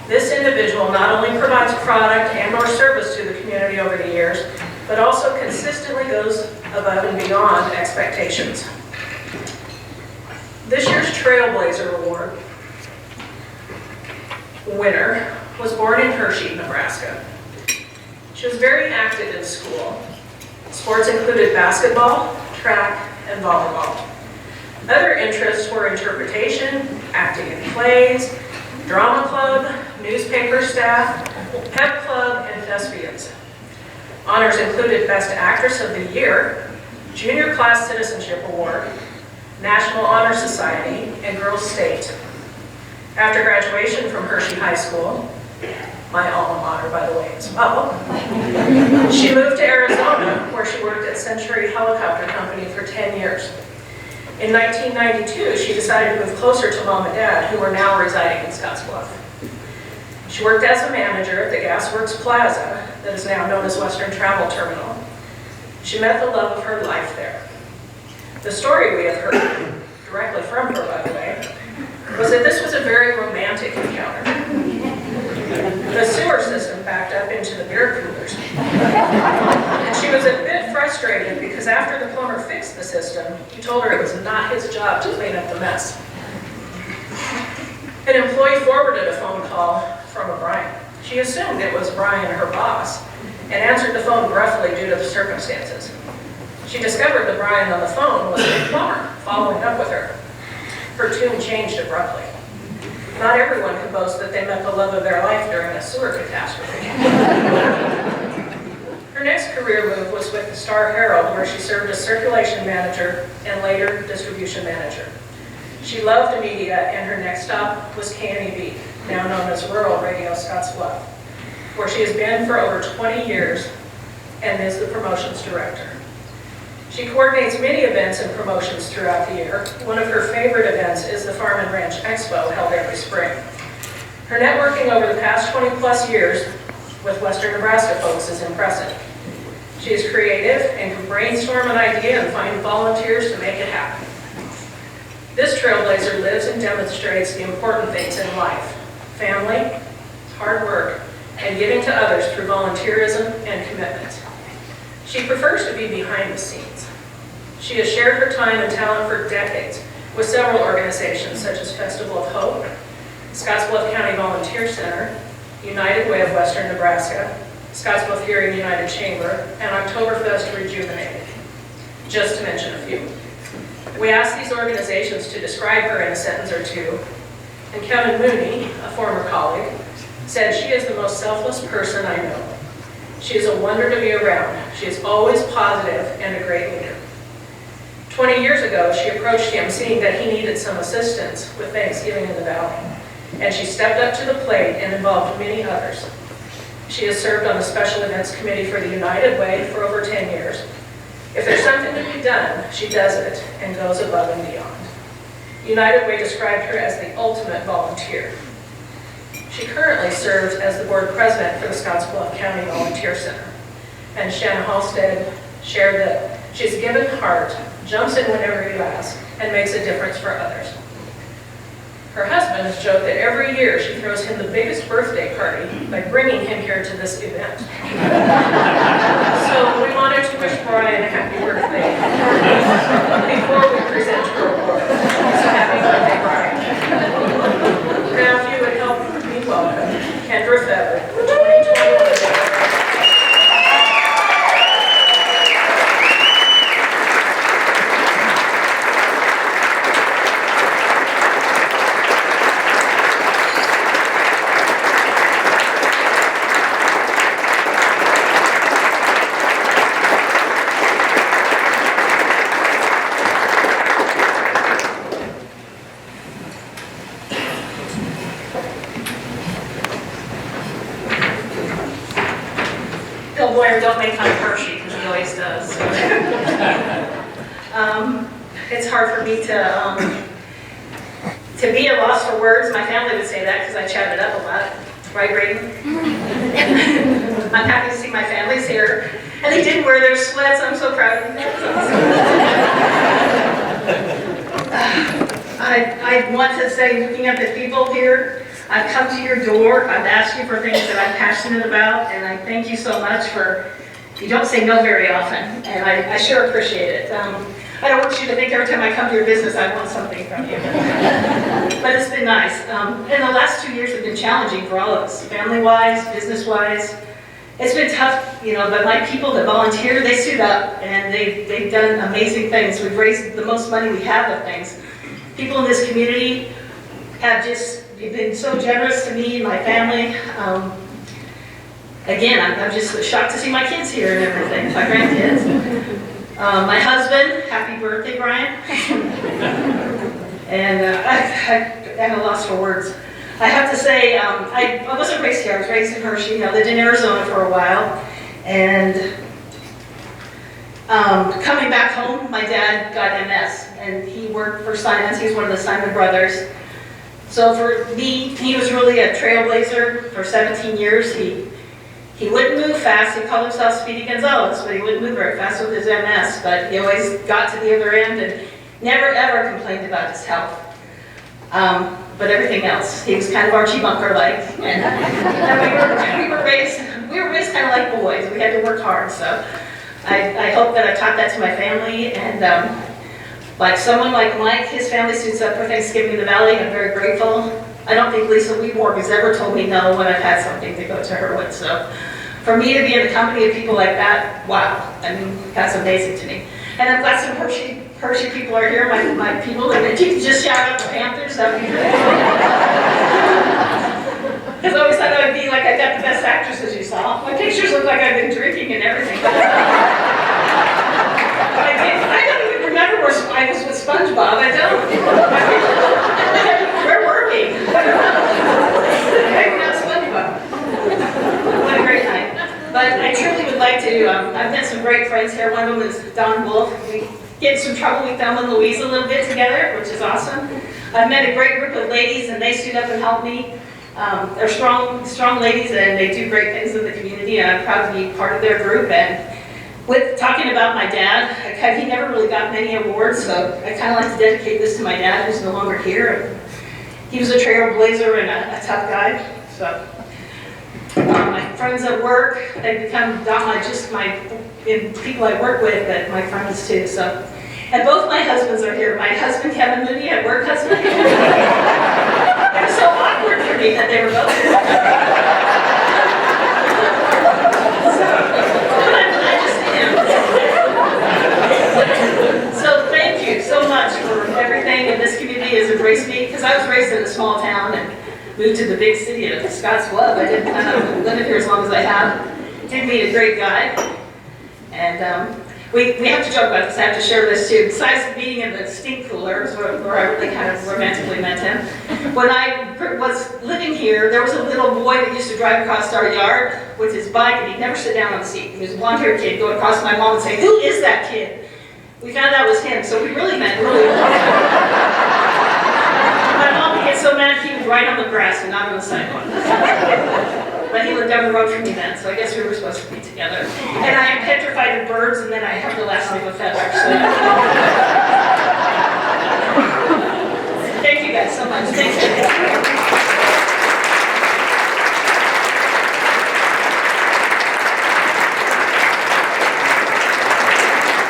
This individual not only provides product and or service to the community over the years, but also consistently goes above and beyond expectations. This year's Trailblazer Award winner was born in Hershey, Nebraska. She was very active in school. Sports included basketball, track, and volleyball. Other interests were interpretation, acting in plays, drama club, newspaper staff, pep club, and thespians. Honors included Best Actress of the Year, Junior Class Citizenship Award, National Honor Society, and Girls State. After graduation from Hershey High School, my alma mater, by the way, as well, she moved to Arizona, where she worked at Century Helicopter Company for 10 years. In 1992, she decided to move closer to Mom and Dad, who were now residing in Scottsbluff. She worked as a manager at the Gasworks Plaza, that is now known as Western Travel Terminal. She met the love of her life there. The story we have heard, directly from her, by the way, was that this was a very romantic encounter. The sewer system backed up into the beer coolers. And she was a bit frustrated because after the plumber fixed the system, he told her it was not his job to clean up the mess. An employee forwarded a phone call from a Brian. She assumed it was Brian, her boss, and answered the phone gruffly due to the circumstances. She discovered that Brian on the phone was a plumber following up with her. Her tune changed abruptly. Not everyone can boast that they met the love of their life during a sewer catastrophe. Her next career move was with the Star Herald, where she served as circulation manager and later distribution manager. She loved media, and her next stop was KNEB, now known as Rural Radio Scottsbluff, where she has been for over 20 years and is the promotions director. She coordinates many events and promotions throughout the year. One of her favorite events is the Farm and Ranch Expo, held every spring. Her networking over the past 20 plus years with Western Nebraska folks is impressive. She is creative and can brainstorm an idea and find volunteers to make it happen. This trailblazer lives and demonstrates the important things in life: family, hard work, and giving to others through volunteerism and commitment. She prefers to be behind the scenes. She has shared her time and talent for decades with several organizations such as Festival of Hope, Scottsbluff County Volunteer Center, United Way of Western Nebraska, Scottsbluff Hearing United Chamber, and Oktoberfest Rejuvenated, just to mention a few. We asked these organizations to describe her in a sentence or two, and Kevin Mooney, a former colleague, said she is the most selfless person I know. She is a wonder to be around. She is always positive and a great leader. 20 years ago, she approached him seeing that he needed some assistance with Thanksgiving in the Valley, and she stepped up to the plate and involved many others. She has served on the Special Events Committee for the United Way for over 10 years. If there's something to be done, she does it and goes above and beyond. United Way described her as the ultimate volunteer. She currently serves as the board president for the Scottsbluff County Volunteer Center. And Shanna Halstead shared that she's a given heart, jumps in whenever you ask, and makes a difference for others. Her husband has joked that every year she throws him the biggest birthday party by bringing him here to this event. So we wanted to wish Brian a happy birthday before we present her award. So happy birthday, Brian. Now if you would help me welcome Kendra Feather, 2021. Bill Boyer, don't make fun of Hershey, because he always does. It's hard for me to be at a loss for words. My family would say that because I chatted up a lot. Right, Braden? I'm happy to see my family's here. And they didn't wear their sweats. I'm so proud of them. I want to say, looking at the people here, I've come to your door, I've asked you for things that I'm passionate about, and I thank you so much for, you don't say no very often, and I sure appreciate it. I don't want you to think every time I come to your business I want something from you. But it's been nice. And the last 2 years have been challenging for all of us, family-wise, business-wise. It's been tough, you know, but my people that volunteer, they suit up, and they've done amazing things. We've raised the most money we have of things. People in this community have just been so generous to me and my family. Again, I'm just shocked to see my kids here and everything, my grandkids. My husband, happy birthday, Brian. And I'm at a loss for words. I have to say, I wasn't raised here, I was raised in Hershey. I lived in Arizona for a while. And coming back home, my dad got MS, and he worked for Simons. He was one of the Simon brothers. So for me, he was really a trailblazer for 17 years. He wouldn't move fast. He called himself Speedy Gonzalez, but he wouldn't move very fast with his MS. But he always got to the other end and never ever complained about his health. But everything else, he was kind of Archie Bunker-like. And we were raised kind of like boys. We had to work hard. So I hope that I taught that to my family. And like someone like Mike, his family suits up for Thanksgiving in the Valley. I'm very grateful. I don't think Lisa Weeborg has ever told me no when I've had something to go to her with. So for me to be in the company of people like that, wow, I mean, that's amazing to me. And I'm glad some Hershey people are here, my people, and if you can just shout out the Panthers, that would be great. Because I always thought I would be like I got the best actresses you saw. My pictures look like I've been drinking and everything. I don't even remember where I was with SpongeBob, I don't. We're working. Maybe not SpongeBob. What a great night. But I truly would like to, I've met some great friends here. One of them is Don Wolf. We get in some trouble with Thelma and Louise a little bit together, which is awesome. I've met a great group of ladies, and they stood up and helped me. They're strong ladies, and they do great things in the community, and I'm proud to be part of their group. And with talking about my dad, he never really got many awards, so I kind of like to dedicate this to my dad, who's no longer here. He was a trailblazer and a tough guy. So my friends at work, they've become not just my people I work with, but my friends too. So, and both my husbands are here. My husband, Kevin Mooney, at work husband. It was so awkward for me that they were both here. But I'm glad to see him. So thank you so much for everything, and this community has embraced me, because I was raised in a small town and moved to the big city of Scottsbluff. I didn't plan on living here as long as I have. Did meet a great guy. And we have to joke about this. I have to share this too. Besides being in the stink cooler, where I really kind of romantically met him, when I was living here, there was a little boy that used to drive across our yard with his bike, and he'd never sit down on the seat. He was a blonde-haired kid going across to my mom and saying, "Who is that kid?" We found out it was him, so we really met really well. My mom would get so mad he was right on the grass and not on the sidewalk. But he lived down the road from me then, so I guess we were supposed to be together. And I am petrified of birds, and then I have the last name of Feather. So.